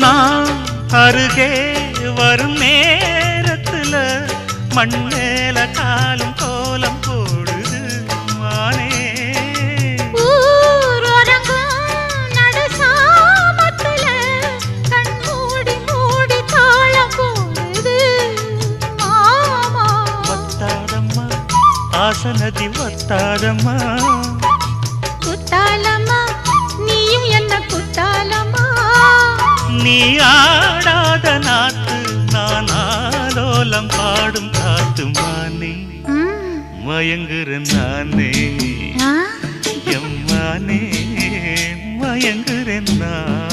நான் அருகே வரும் நேரத்துல மண்ணேல காலும் கோலம் போடுது மானே ஆசனதி வத்தாதம்மா குத்தாலம்மா நீயும் என்ன குத்தாலம்மா நீ ஆடாத நாத்து நான் ஆலோலம் பாடும் காத்து மானே மயங்குறேன் நானே எம்மானே மயங்குறேன் நான்